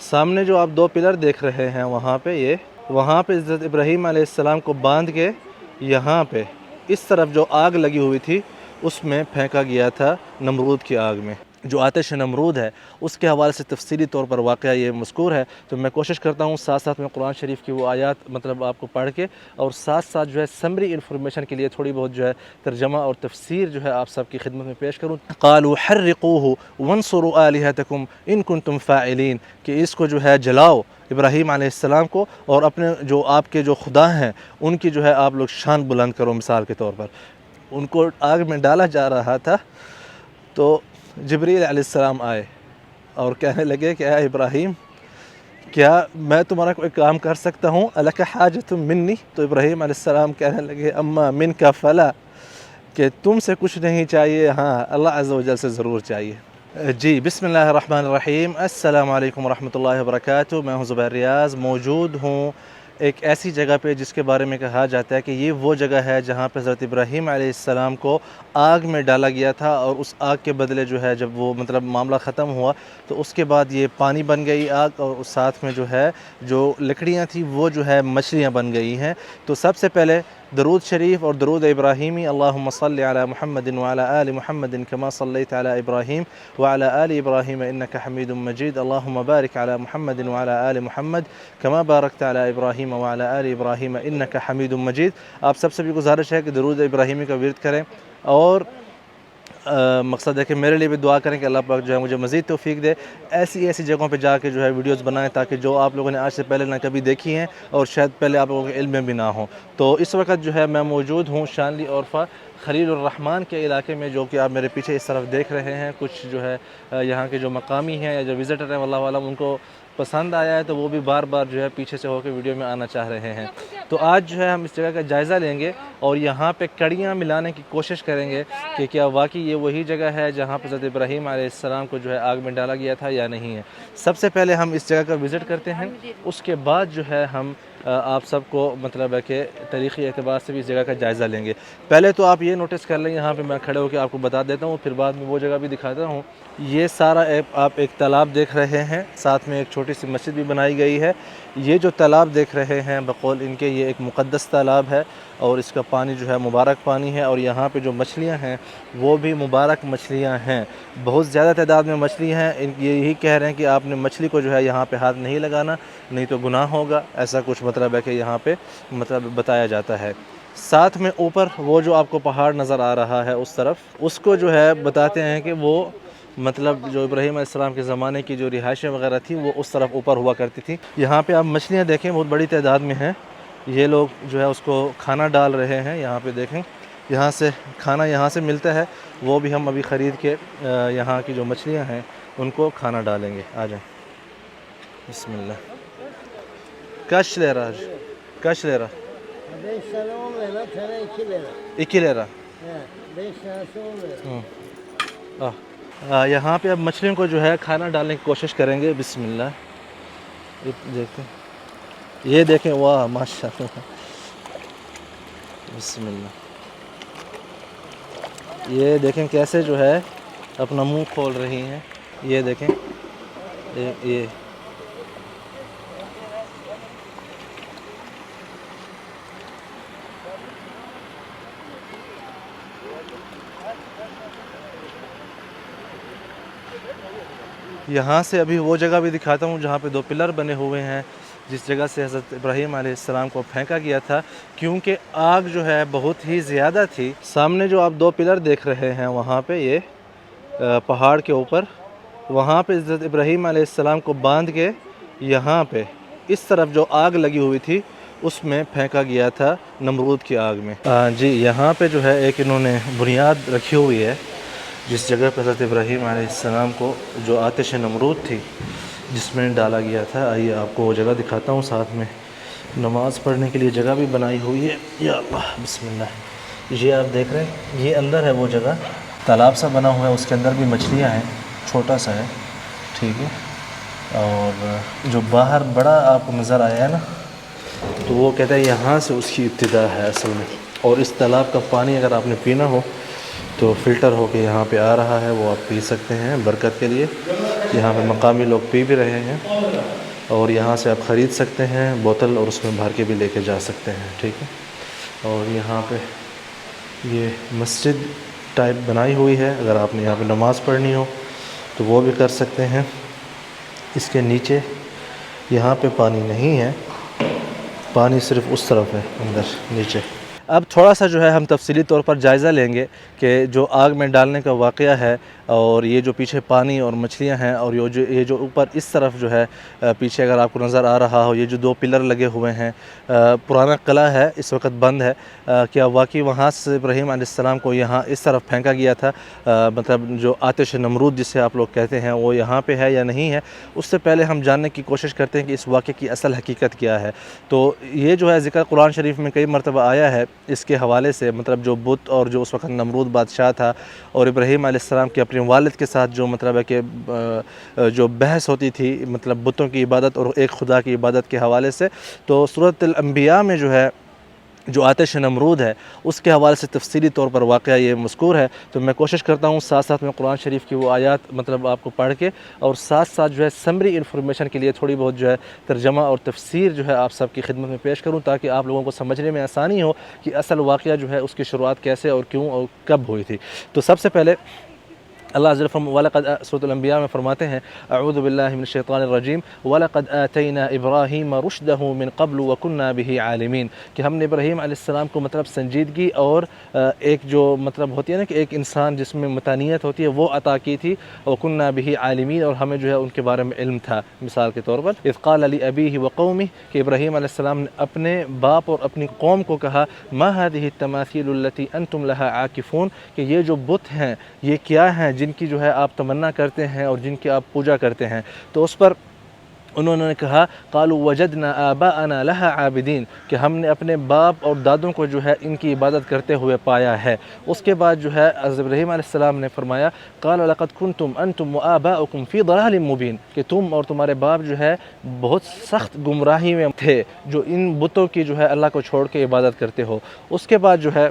سامنے جو آپ دو پلر دیکھ رہے ہیں وہاں پہ حضرت ابراہیم علیہ السلام کو باندھ کے یہاں پہ اس طرف جو آگ لگی ہوئی تھی اس میں پھینکا گیا تھا، نمرود کی آگ میں۔ جو آتش نمرود ہے اس کے حوالے سے تفصیلی طور پر واقعہ یہ مذکور ہے، تو میں کوشش کرتا ہوں ساتھ ساتھ میں قرآن شریف کی وہ آیات مطلب آپ کو پڑھ کے اور ساتھ ساتھ جو ہے سمری انفارمیشن کے لیے تھوڑی بہت جو ہے ترجمہ اور تفسیر جو ہے آپ سب کی خدمت میں پیش کروں۔ قالوا حرقوه وانصروا آلهتكم ان کنتم فاعلین، کہ اس کو جو ہے جلاؤ ابراہیم علیہ السلام کو، اور اپنے جو آپ کے جو خدا ہیں ان کی جو ہے آپ لوگ شان بلند کرو۔ مثال کے طور پر ان کو آگ میں ڈالا جا رہا تھا تو جبریل علیہ السلام آئے اور کہنے لگے کہ اے ابراہیم، کیا میں تمہارا کوئی کام کر سکتا ہوں؟ الک حاجۃ منی، تو ابراہیم علیہ السلام کہنے لگے اما منک فلا، کہ تم سے کچھ نہیں چاہیے، ہاں اللہ عز و جل سے ضرور چاہیے۔ جی بسم اللہ الرحمن الرحیم، السلام علیکم ورحمۃ اللہ وبرکاتہ۔ میں ہوں زبیر ریاض، موجود ہوں ایک ایسی جگہ پہ جس کے بارے میں کہا جاتا ہے کہ یہ وہ جگہ ہے جہاں پہ حضرت ابراہیم علیہ السلام کو آگ میں ڈالا گیا تھا، اور اس آگ کے بدلے جو ہے جب وہ مطلب معاملہ ختم ہوا تو اس کے بعد یہ پانی بن گئی آگ، اور اس ساتھ میں جو ہے جو لکڑیاں تھیں وہ جو ہے مچھلیاں بن گئی ہیں۔ تو سب سے پہلے درود شریف اور درود ابراہیمی، اللہم صلی علی محمد وعلی آل محمد کما صلیت علی ابراہیم وعلی آل ابراہیم انک حمید مجید، اللہم بارک علی محمد وعلی آل محمد کما بارکت علی ابراہیم وعلی آل ابراہیم انک حمید مجید۔ آپ سب سے بھی گزارش ہے کہ درود ابراہیمی کا ورد کریں، اور مقصد ہے کہ میرے لیے بھی دعا کریں کہ اللہ پاک جو ہے مجھے مزید توفیق دے، ایسی جگہوں پہ جا کے جو ہے ویڈیوز بنائیں تاکہ جو آپ لوگوں نے آج سے پہلے نہ کبھی دیکھی ہیں اور شاید پہلے آپ لوگوں کے علم میں بھی نہ ہوں۔ تو اس وقت جو ہے میں موجود ہوں شانلی عرفہ خلیل الرحمن کے علاقے میں، جو کہ آپ میرے پیچھے اس طرف دیکھ رہے ہیں۔ کچھ جو ہے یہاں کے جو مقامی ہیں یا جو وزٹر ہیں واللہ عالم ان کو پسند آیا ہے تو وہ بھی بار بار جو ہے پیچھے سے ہو کے ویڈیو میں آنا چاہ رہے ہیں۔ تو آج جو ہے ہم اس جگہ کا جائزہ لیں گے اور یہاں پہ کڑیاں ملانے کی کوشش کریں گے کہ کیا واقعی یہ وہی جگہ ہے جہاں پہ حضرت ابراہیم علیہ السلام کو جو ہے آگ میں ڈالا گیا تھا یا نہیں ہے۔ سب سے پہلے ہم اس جگہ کا وزٹ کرتے ہیں، اس کے بعد جو ہے ہم آپ سب کو مطلب ہے کہ تاریخی اعتبار سے بھی اس جگہ کا جائزہ لیں گے۔ پہلے تو آپ یہ نوٹس کر لیں، یہاں پہ میں کھڑے ہو کے آپ کو بتا دیتا ہوں، پھر بعد میں وہ جگہ بھی دکھاتا ہوں۔ یہ سارا آپ ایک تالاب دیکھ رہے ہیں، ساتھ میں ایک چھوٹی سی مسجد بھی بنائی گئی ہے۔ یہ جو تالاب دیکھ رہے ہیں بقول ان کے یہ ایک مقدس تالاب ہے، اور اس کا پانی جو ہے مبارک پانی ہے، اور یہاں پہ جو مچھلیاں ہیں وہ بھی مبارک مچھلیاں ہیں، بہت زیادہ تعداد میں مچھلی ہیں۔ یہی کہہ رہے ہیں کہ آپ نے مچھلی کو جو ہے یہاں پہ ہاتھ نہیں لگانا، نہیں تو گناہ ہوگا، ایسا کچھ مطلب ہے کہ یہاں پہ مطلب بتایا جاتا ہے۔ ساتھ میں اوپر وہ جو آپ کو پہاڑ نظر آ رہا ہے اس طرف، اس کو جو ہے بتاتے ہیں کہ وہ مطلب جو ابراہیم علیہ السلام کے زمانے کی جو رہائشیں وغیرہ تھیں وہ اس طرف اوپر ہوا کرتی تھی۔ یہاں پہ آپ مچھلیاں دیکھیں بہت بڑی تعداد میں ہیں، یہ لوگ جو ہے اس کو کھانا ڈال رہے ہیں۔ یہاں پہ دیکھیں یہاں سے کھانا یہاں سے ملتا ہے، وہ بھی ہم ابھی خرید کے یہاں کی جو مچھلیاں ہیں ان کو کھانا ڈالیں گے۔ آ جائیں، بسم اللہ۔ کش لے رہا کش لے رہا 5 tane 10 lira, tane 2 lira. 2 لیرہ۔ He, 5 tanesi 10 lira. یہاں پہ اب مچھلیوں کو جو ہے کھانا ڈالنے کی کوشش کریں گے۔ بسم اللہ، دیکھیں یہ دیکھیں، واہ ماشاء اللہ، بسم اللہ۔ یہ دیکھیں کیسے جو ہے اپنا منہ کھول رہی ہیں، یہ دیکھیں یہ یہاں سے ابھی وہ جگہ بھی دکھاتا ہوں جہاں پہ 2 پلر بنے ہوئے ہیں، جس جگہ سے حضرت ابراہیم علیہ السلام کو پھینکا گیا تھا، کیونکہ آگ جو ہے بہت ہی زیادہ تھی۔ سامنے جو آپ 2 پلر دیکھ رہے ہیں وہاں پہ یہ پہاڑ کے اوپر، وہاں پہ حضرت ابراہیم علیہ السلام کو باندھ کے یہاں پہ اس طرف جو آگ لگی ہوئی تھی اس میں پھینکا گیا تھا، نمرود کی آگ میں۔ جی یہاں پہ جو ہے ایک انہوں نے بنیاد رکھی ہوئی ہے جس جگہ پہ حضرت ابراہیم علیہ السلام کو جو آتش نمرود تھی جس میں ڈالا گیا تھا، آئیے آپ کو وہ جگہ دکھاتا ہوں، ساتھ میں نماز پڑھنے کے لیے جگہ بھی بنائی ہوئی ہے۔ یا اللہ بسم اللہ۔ یہ آپ دیکھ رہے ہیں یہ اندر ہے وہ جگہ، تالاب سا بنا ہوا ہے، اس کے اندر بھی مچھلیاں ہیں، چھوٹا سا ہے، ٹھیک ہے۔ اور جو باہر بڑا آپ کو نظر آیا ہے نا، تو وہ کہتا ہے یہاں سے اس کی ابتدا ہے اصل میں، اور اس تالاب کا پانی اگر آپ نے پینا ہو تو فلٹر ہو کے یہاں پہ آ رہا ہے، وہ آپ پی سکتے ہیں برکت کے لیے۔ یہاں پہ مقامی لوگ پی بھی رہے ہیں، اور یہاں سے آپ خرید سکتے ہیں بوتل، اور اس میں بھر کے بھی لے کے جا سکتے ہیں، ٹھیک ہے۔ اور یہاں پہ یہ مسجد ٹائپ بنائی ہوئی ہے، اگر آپ نے یہاں پہ نماز پڑھنی ہو تو وہ بھی کر سکتے ہیں۔ اس کے نیچے یہاں پہ پانی نہیں ہے، پانی صرف اس طرف ہے اندر نیچے۔ اب تھوڑا سا جو ہے ہم تفصیلی طور پر جائزہ لیں گے کہ جو آگ میں ڈالنے کا واقعہ ہے، اور یہ جو پیچھے پانی اور مچھلیاں ہیں، اور یہ جو اوپر اس طرف جو ہے پیچھے اگر آپ کو نظر آ رہا ہو، یہ جو 2 پلر لگے ہوئے ہیں، پرانا قلعہ ہے، اس وقت بند ہے۔ کیا واقعی وہاں سے ابراہیم علیہ السلام کو یہاں اس طرف پھینکا گیا تھا؟ مطلب جو آتش نمرود جسے آپ لوگ کہتے ہیں، وہ یہاں پہ ہے یا نہیں ہے؟ اس سے پہلے ہم جاننے کی کوشش کرتے ہیں کہ اس واقعے کی اصل حقیقت کیا ہے۔ تو یہ جو ہے ذکر قرآن شریف میں کئی مرتبہ آیا ہے اس کے حوالے سے، مطلب جو بت اور جو اس وقت نمرود بادشاہ تھا، اور ابراہیم علیہ السلام کے اپنے والد کے ساتھ جو مطلب ہے کہ جو بحث ہوتی تھی، مطلب بتوں کی عبادت اور ایک خدا کی عبادت کے حوالے سے، تو سورۃ الانبیاء میں جو ہے جو آتش نمرود ہے اس کے حوالے سے تفصیلی طور پر واقعہ یہ مذکور ہے۔ تو میں کوشش کرتا ہوں ساتھ ساتھ میں قرآن شریف کی وہ آیات مطلب آپ کو پڑھ کے، اور ساتھ ساتھ جو ہے سمری انفارمیشن کے لیے تھوڑی بہت جو ہے ترجمہ اور تفسیر جو ہے آپ سب کی خدمت میں پیش کروں، تاکہ آپ لوگوں کو سمجھنے میں آسانی ہو کہ اصل واقعہ جو ہے اس کی شروعات کیسے اور کیوں اور کب ہوئی تھی۔ تو سب سے پہلے اللہ عز و جل سورۃ الانبیاء میں فرماتے ہیں، اعوذ باللہ من الشیطان الرجیم، وَلَقَدْ آتَيْنَا إِبْرَاهِيمَ رُشْدَهُ مِن قَبْلُ وَكُنَّا بِهِ عَالِمِينَ، کہ ہم نے ابراہیم علیہ السلام کو مطلب سنجیدگی اور ایک جو مطلب ہوتی ہے نا کہ ایک انسان جس میں متانیت ہوتی ہے، وہ عطا کی تھی، وَكُنَّا بِهِ عَالِمِينَ، اور ہمیں جو ہے ان کے بارے میں علم تھا۔ مثال کے طور پر اذ قال لأبيه وقومه، کہ ابراہیم علیہ السلام نے اپنے باپ اور اپنی قوم کو کہا، ما هذه التماثيل التي أنتم لها عاكفون، کہ یہ جو بت ہیں یہ کیا ہیں جن کی جو ہے آپ تمنا کرتے ہیں اور جن کی آپ پوجا کرتے ہیں؟ تو اس پر انہوں نے کہا، قالوا وجدنا آباءنا لها عابدین، کہ ہم نے اپنے باپ اور دادوں کو جو ہے ان کی عبادت کرتے ہوئے پایا ہے۔ اس کے بعد جو ہے حضرت ابراہیم علیہ السلام نے فرمایا، قال لقد كنتم انتم وآباؤكم في ضلال مبین، کہ تم اور تمہارے باپ جو ہے بہت سخت گمراہی میں تھے جو ان بتوں کی جو ہے اللہ کو چھوڑ کے عبادت کرتے ہو۔ اس کے بعد جو ہے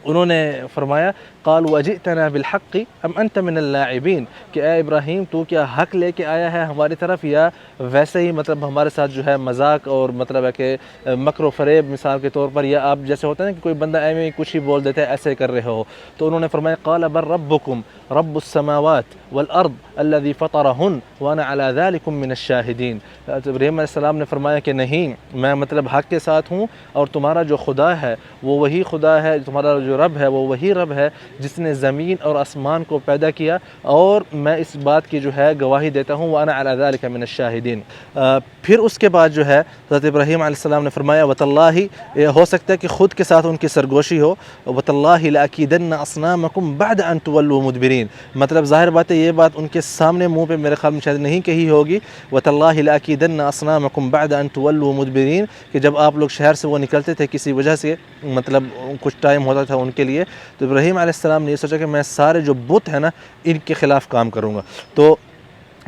انہوں نے فرمایا، قالوا اجئتنا بالحق ام انت من اللاعبین، کہ اے ابراہیم تو کیا حق لے کے آیا ہے ہماری طرف، یا ویسے ہی مطلب ہمارے ساتھ جو ہے مذاق اور مطلب ہے کہ مکر و فریب مثال کے طور پر، یا آپ جیسے ہوتا ہے نا کہ کوئی بندہ ایویں کچھ ہی بول دیتا ہے ایسے کر رہے ہو۔ تو انہوں نے فرمایا، قال بل ربکم رب السماوات والارض الذي فطرهن وانا على ذلكم من الشاہدین۔ ابراہیم علیہ السلام نے فرمایا کہ نہیں، میں مطلب حق کے ساتھ ہوں، اور تمہارا جو خدا ہے وہ وہی خدا ہے، تمہارا جو رب ہے وہ وہی رب ہے جس نے زمین اور آسمان کو پیدا کیا، اور میں اس بات کی جو ہے گواہی دیتا ہوں، وانا علی ذلک من الشاہدین۔ پھر اس کے بعد جو ہے حضرت ابراہیم علیہ السلام نے فرمایا، وتاللہ، یہ ہو سکتا ہے کہ خود کے ساتھ ان کی سرگوشی ہو، وتاللہ لاکیدن اصنامکم بعد ان تولوا مدبرین، مطلب ظاہر بات ہے یہ بات ان کے سامنے منہ پہ میرے خیال میں شاید نہیں کہی ہوگی، وتاللہ لاکیدن اصنامکم بعد ان تولوا مدبرین، کہ جب آپ لوگ شہر سے وہ نکلتے تھے کسی وجہ سے، مطلب کچھ ٹائم ہوتا تھا ان کے لیے، تو ابراہیم علیہ السلام نے یہ سوچا کہ میں سارے جو بت ہیں نا ان کے خلاف کام کروں گا۔ تو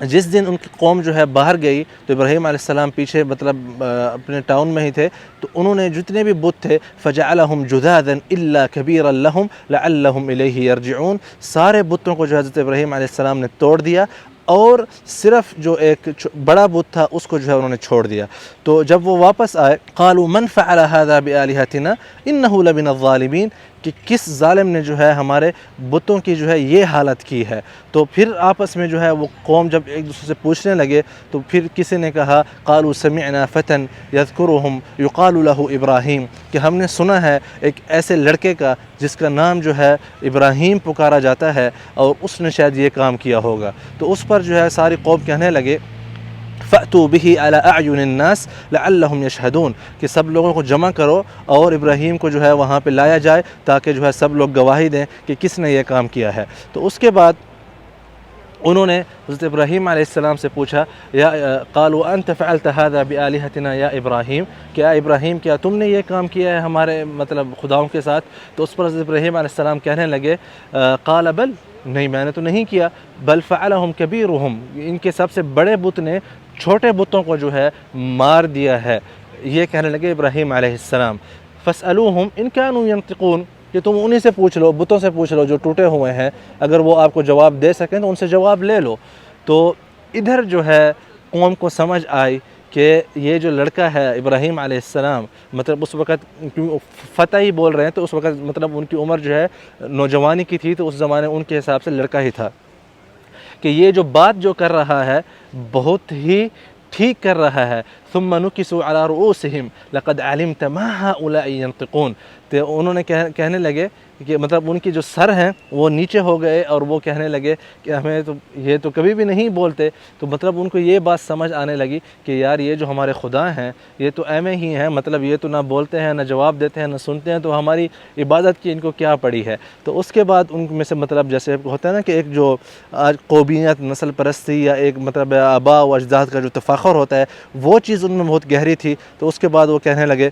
جس دن ان کی قوم جو ہے باہر گئی تو ابراہیم علیہ السلام پیچھے مطلب اپنے ٹاؤن میں ہی تھے، تو انہوں نے جتنے بھی بت تھے، فجعلہم جذاذا الا کبیرا لہم لعلہم الیہ یرجعون، سارے بتوں کو جو حضرت ابراہیم علیہ السلام نے توڑ دیا، اور صرف جو ایک بڑا بت تھا اس کو جو ہے انہوں نے چھوڑ دیا۔ تو جب وہ واپس آئے، قالوا من فعل هذا بآلهتنا انه لمن الظالمین، کہ کس ظالم نے جو ہے ہمارے بتوں کی جو ہے یہ حالت کی ہے۔ تو پھر آپس میں جو ہے وہ قوم جب ایک دوسرے سے پوچھنے لگے، تو پھر کسی نے کہا، قالوا سمعنا فتى يذكرهم يقال له ابراہیم، کہ ہم نے سنا ہے ایک ایسے لڑکے کا جس کا نام جو ہے ابراہیم پکارا جاتا ہے، اور اس نے شاید یہ کام کیا ہوگا۔ تو اس پر جو ہے ساری قوم کہنے لگے، فَأْتُوا بِهِ عَلَىٰ أَعْيُنِ النَّاسِ لَعَلَّهُمْ يَشْهَدُونَ، کہ سب لوگوں کو جمع کرو اور ابراہیم کو جو ہے وہاں پہ لایا جائے تاکہ جو ہے سب لوگ گواہی دیں کہ کس نے یہ کام کیا ہے۔ تو اس کے بعد انہوں نے حضرت ابراہیم علیہ السلام سے پوچھا، یا قالوا انت فعلت هذا بآلهتنا یا ابراہیم، کیا ابراہیم کیا تم نے یہ کام کیا ہے ہمارے مطلب خداؤں کے ساتھ؟ تو اس پر حضرت ابراہیم علیہ السلام کہنے لگے، قال بل، نہیں میں نے تو نہیں کیا، بل فعلهم کبیرهم، ان کے سب سے بڑے بت نے چھوٹے بتوں کو جو ہے مار دیا ہے، یہ کہنے لگے ابراہیم علیہ السلام۔ فاسألوهم ان كانوا ينطقون، کہ تم انہی سے پوچھ لو، بتوں سے پوچھ لو جو ٹوٹے ہوئے ہیں، اگر وہ آپ کو جواب دے سکیں تو ان سے جواب لے لو۔ تو ادھر جو ہے قوم کو سمجھ آئی کہ یہ جو لڑکا ہے ابراہیم علیہ السلام، مطلب اس وقت فتح ہی بول رہے ہیں تو اس وقت مطلب ان کی عمر جو ہے نوجوانی کی تھی، تو اس زمانے ان کے حساب سے لڑکا ہی تھا، کہ یہ جو بات جو کر رہا ہے بہت ہی ٹھیک کر رہا ہے. ثم نکسوا علی رؤوسہم لقد علمت ما هؤلاء ينطقون. تو انہوں نے کہنے لگے کہ مطلب ان کی جو سر ہیں وہ نیچے ہو گئے اور وہ کہنے لگے کہ ہمیں تو یہ تو کبھی بھی نہیں بولتے. تو مطلب ان کو یہ بات سمجھ آنے لگی کہ یار یہ جو ہمارے خدا ہیں یہ تو ایویں ہی ہیں، مطلب یہ تو نہ بولتے ہیں نہ جواب دیتے ہیں نہ سنتے ہیں، تو ہماری عبادت کی ان کو کیا پڑی ہے. تو اس کے بعد ان میں سے مطلب جیسے ہوتا ہے نا کہ ایک جو آج قومیت، نسل پرستی یا ایک مطلب آباء و اجداد کا جو تفاخر ہوتا ہے وہ چیز ان میں بہت گہری تھی. تو اس کے بعد وہ کہنے لگے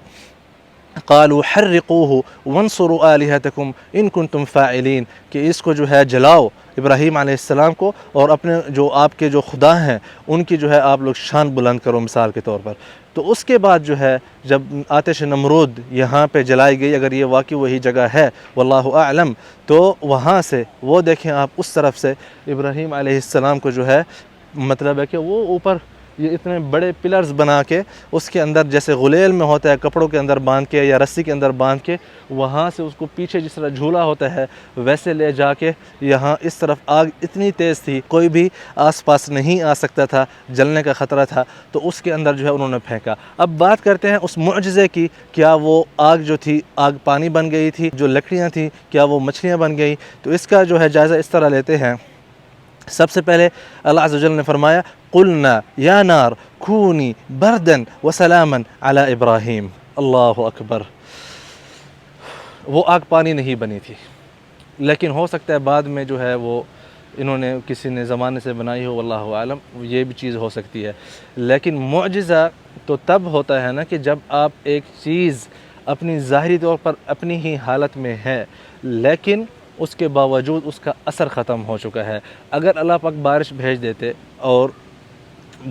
قالوا حرقوه وانصروا آلهتكم ان کنتم فاعلین، کہ اس کو جو ہے جلاؤ ابراہیم علیہ السلام کو، اور اپنے جو آپ کے جو خدا ہیں ان کی جو ہے آپ لوگ شان بلند کرو مثال کے طور پر. تو اس کے بعد جو ہے جب آتش نمرود یہاں پہ جلائی گئی، اگر یہ واقعی وہی جگہ ہے واللہ اعلم، تو وہاں سے وہ دیکھیں آپ اس طرف سے ابراہیم علیہ السلام کو جو ہے مطلب ہے کہ وہ اوپر یہ اتنے بڑے پلرز بنا کے اس کے اندر جیسے غلیل میں ہوتا ہے کپڑوں کے اندر باندھ کے یا رسی کے اندر باندھ کے، وہاں سے اس کو پیچھے جس طرح جھولا ہوتا ہے ویسے لے جا کے یہاں اس طرف آگ اتنی تیز تھی کوئی بھی آس پاس نہیں آ سکتا تھا، جلنے کا خطرہ تھا، تو اس کے اندر جو ہے انہوں نے پھینکا. اب بات کرتے ہیں اس معجزے کی، کیا وہ آگ جو تھی آگ پانی بن گئی تھی، جو لکڑیاں تھیں کیا وہ مچھلیاں بن گئی؟ تو اس کا جو ہے جائزہ اس طرح لیتے ہیں. سب سے پہلے اللہ عز و جل نے فرمایا قلنا یا نار کونی بردا وسلاما علی ابراہیم. اللہ اکبر. وہ آگ پانی نہیں بنی تھی، لیکن ہو سکتا ہے بعد میں جو ہے وہ انہوں نے کسی نے زمانے سے بنائی ہو، واللہ عالم، یہ بھی چیز ہو سکتی ہے. لیکن معجزہ تو تب ہوتا ہے نا کہ جب آپ ایک چیز اپنی ظاہری طور پر اپنی ہی حالت میں ہے لیکن اس کے باوجود اس کا اثر ختم ہو چکا ہے. اگر اللہ پاک بارش بھیج دیتے اور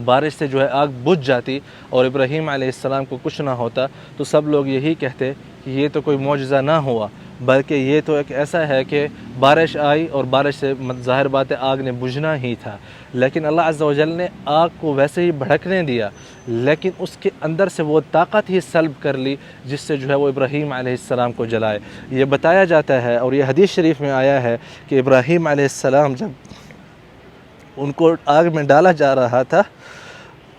بارش سے جو ہے آگ بجھ جاتی اور ابراہیم علیہ السلام کو کچھ نہ ہوتا، تو سب لوگ یہی کہتے کہ یہ تو کوئی معجزہ نہ ہوا، بلکہ یہ تو ایک ایسا ہے کہ بارش آئی اور بارش سے ظاہر بات ہے آگ نے بجھنا ہی تھا. لیکن اللہ عز و جل نے آگ کو ویسے ہی بھڑکنے دیا، لیکن اس کے اندر سے وہ طاقت ہی سلب کر لی جس سے جو ہے وہ ابراہیم علیہ السلام کو جلائے. یہ بتایا جاتا ہے اور یہ حدیث شریف میں آیا ہے کہ ابراہیم علیہ السلام جب ان کو آگ میں ڈالا جا رہا تھا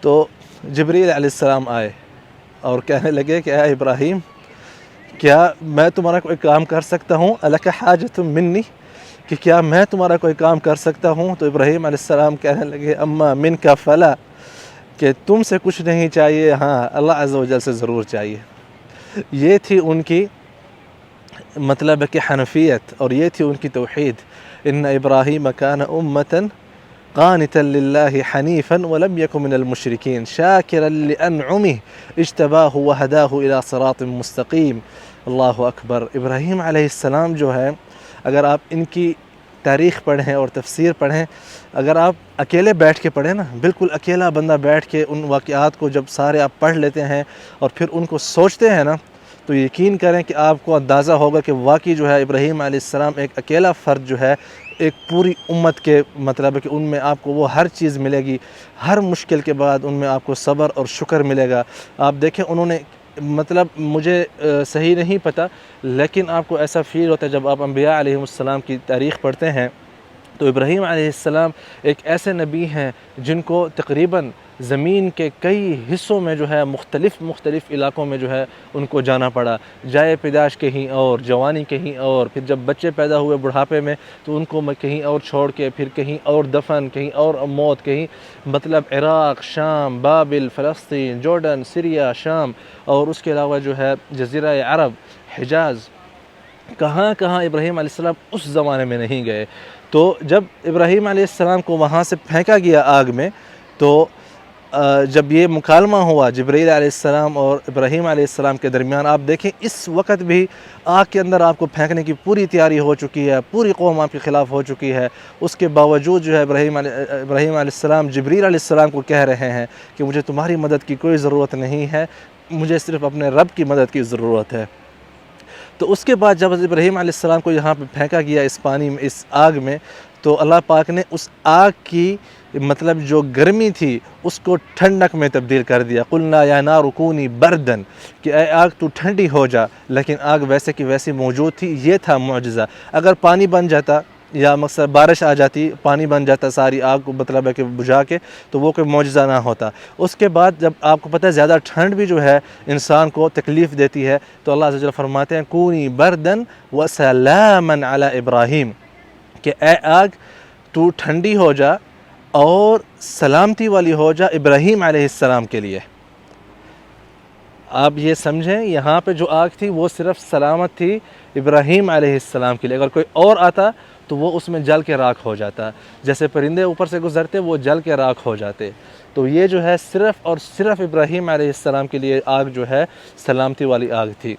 تو جبریل علیہ السلام آئے اور کہنے لگے کہ اے ابراہیم، کیا میں تمہارا کوئی کام کر سکتا ہوں؟ الک حاجۃ منی، کہ کیا میں تمہارا کوئی کام کر سکتا ہوں؟ تو ابراہیم علیہ السلام کہنے لگے اما منک فلا، کہ تم سے کچھ نہیں چاہیے، ہاں اللہ عز و جل سے ضرور چاہیے. یہ تھی ان کی مطلب ہے کہ حنفیت، اور یہ تھی ان کی توحید. ان ابراہیم کان امۃ قانتا للہ حنیفا ولم یک من المشرکین شاکرا لانعمہ اجتباہ وہداہ الی صراط مستقیم. اللہ اکبر. ابراہیم علیہ السلام جو ہے اگر آپ ان کی تاریخ پڑھیں اور تفسیر پڑھیں، اگر آپ اکیلے بیٹھ کے پڑھیں نا، بالکل اکیلا بندہ بیٹھ کے ان واقعات کو جب سارے آپ پڑھ لیتے ہیں اور پھر ان کو سوچتے ہیں نا، تو یقین کریں کہ آپ کو اندازہ ہوگا کہ واقعی جو ہے ابراہیم علیہ السلام ایک اکیلا فرد جو ہے ایک پوری امت کے مطلب ہے کہ ان میں آپ کو وہ ہر چیز ملے گی، ہر مشکل کے بعد ان میں آپ کو صبر اور شکر ملے گا. آپ دیکھیں انہوں نے مطلب مجھے صحیح نہیں پتہ، لیکن آپ کو ایسا فیل ہوتا ہے جب آپ انبیاء علیہ السلام کی تاریخ پڑھتے ہیں تو ابراہیم علیہ السلام ایک ایسے نبی ہیں جن کو تقریباً زمین کے کئی حصوں میں جو ہے مختلف علاقوں میں جو ہے ان کو جانا پڑا. جائے پیدائش کہیں اور، جوانی کہیں اور، پھر جب بچے پیدا ہوئے بڑھاپے میں تو ان کو کہیں اور چھوڑ کے، پھر کہیں اور دفن، کہیں اور موت، کہیں مطلب عراق، شام، بابل، فلسطین، جارڈن، سیریا، شام، اور اس کے علاوہ جو ہے جزیرہ عرب، حجاز، کہاں کہاں ابراہیم علیہ السلام اس زمانے میں نہیں گئے. تو جب ابراہیم علیہ السلام کو وہاں سے پھینکا گیا آگ میں، تو جب یہ مکالمہ ہوا جبرائیل علیہ السلام اور ابراہیم علیہ السلام کے درمیان، آپ دیکھیں اس وقت بھی آگ کے اندر آپ کو پھینکنے کی پوری تیاری ہو چکی ہے، پوری قوم آپ کے خلاف ہو چکی ہے. اس کے باوجود جو ہے ابراہیم علیہ السلام جبرائیل علیہ السلام کو کہہ رہے ہیں کہ مجھے تمہاری مدد کی کوئی ضرورت نہیں ہے، مجھے صرف اپنے رب کی مدد کی ضرورت ہے. تو اس کے بعد جب ابراہیم علیہ السلام کو یہاں پہ پھینکا گیا اس پانی میں، اس آگ میں، تو اللہ پاک نے اس آگ کی مطلب جو گرمی تھی اس کو ٹھنڈک میں تبدیل کر دیا. قلنا یا نار کونی بردن کہ اے آگ تو ٹھنڈی ہو جا، لیکن آگ ویسے کی ویسی موجود تھی. یہ تھا معجزہ. اگر پانی بن جاتا یا مقصد بارش آ جاتی، پانی بن جاتا ساری آگ کو مطلب ہے کہ بجھا کے، تو وہ کوئی معجزہ نہ ہوتا. اس کے بعد جب آپ کو پتہ ہے زیادہ ٹھنڈ بھی جو ہے انسان کو تکلیف دیتی ہے، تو اللہ عز و جل فرماتے ہیں کونی بردن وسلاما علی ابراہیم کہ اے آگ تو ٹھنڈی ہو جا اور سلامتی والی ہو جا ابراہیم علیہ السلام کے لیے. آپ یہ سمجھیں یہاں پہ جو آگ تھی وہ صرف سلامت تھی ابراہیم علیہ السلام کے لیے. اگر کوئی اور آتا تو وہ اس میں جل کے راکھ ہو جاتا. جیسے پرندے اوپر سے گزرتے وہ جل کے راکھ ہو جاتے. تو یہ جو ہے صرف اور صرف ابراہیم علیہ السلام کے لیے آگ جو ہے سلامتی والی آگ تھی.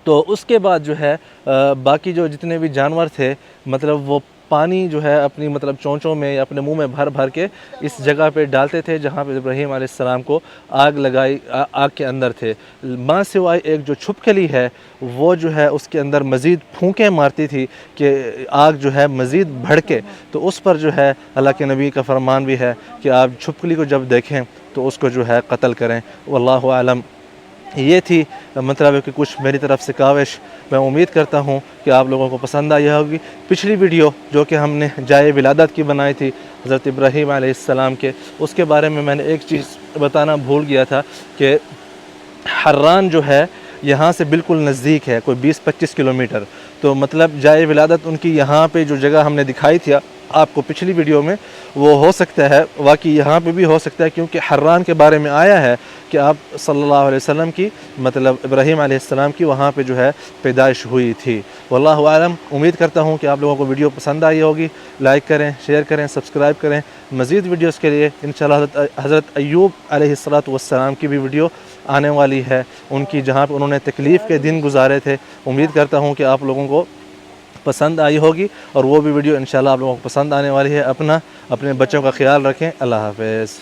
تو اس کے بعد جو ہے باقی جو جتنے بھی جانور تھے مطلب وہ پانی جو ہے اپنی مطلب چونچوں میں یا اپنے منہ میں بھر بھر کے اس جگہ پہ ڈالتے تھے جہاں پہ ابراہیم علیہ السلام کو آگ کے اندر تھے. ماں سوائے ایک جو چھپکلی ہے وہ جو ہے اس کے اندر مزید پھونکیں مارتی تھی کہ آگ جو ہے مزید بھڑکے. تو اس پر جو ہے اللہ کے نبی کا فرمان بھی ہے کہ آپ چھپکلی کو جب دیکھیں تو اس کو جو ہے قتل کریں. واللہ اعلم. یہ تھی مطلب کہ کچھ میری طرف سے کاوش. میں امید کرتا ہوں کہ آپ لوگوں کو پسند آئی ہوگی. پچھلی ویڈیو جو کہ ہم نے جائے ولادت کی بنائی تھی حضرت ابراہیم علیہ السلام کے، اس کے بارے میں نے ایک چیز بتانا بھول گیا تھا کہ حران جو ہے یہاں سے بالکل نزدیک ہے، کوئی 20-25 کلومیٹر. تو مطلب جائے ولادت ان کی یہاں پہ جو جگہ ہم نے دکھائی تھی آپ کو پچھلی ویڈیو میں، وہ ہو سکتا ہے واقعی یہاں پہ بھی ہو سکتا ہے، کیونکہ حران کے بارے میں آیا ہے کہ آپ صلی اللہ علیہ وسلم کی مطلب ابراہیم علیہ السلام کی وہاں پہ جو ہے پیدائش ہوئی تھی. واللہ اعلم. امید کرتا ہوں کہ آپ لوگوں کو ویڈیو پسند آئی ہوگی. لائک کریں، شیئر کریں، سبسکرائب کریں. مزید ویڈیوز کے لیے انشاءاللہ حضرت ایوب علیہ السلام کی بھی ویڈیو آنے والی ہے، ان کی جہاں پہ انہوں نے تکلیف کے دن گزارے تھے. امید کرتا ہوں کہ آپ لوگوں کو پسند آئی ہوگی اور وہ بھی ویڈیو انشاءاللہ آپ لوگوں کو پسند آنے والی ہے. اپنے بچوں کا خیال رکھیں. اللہ حافظ.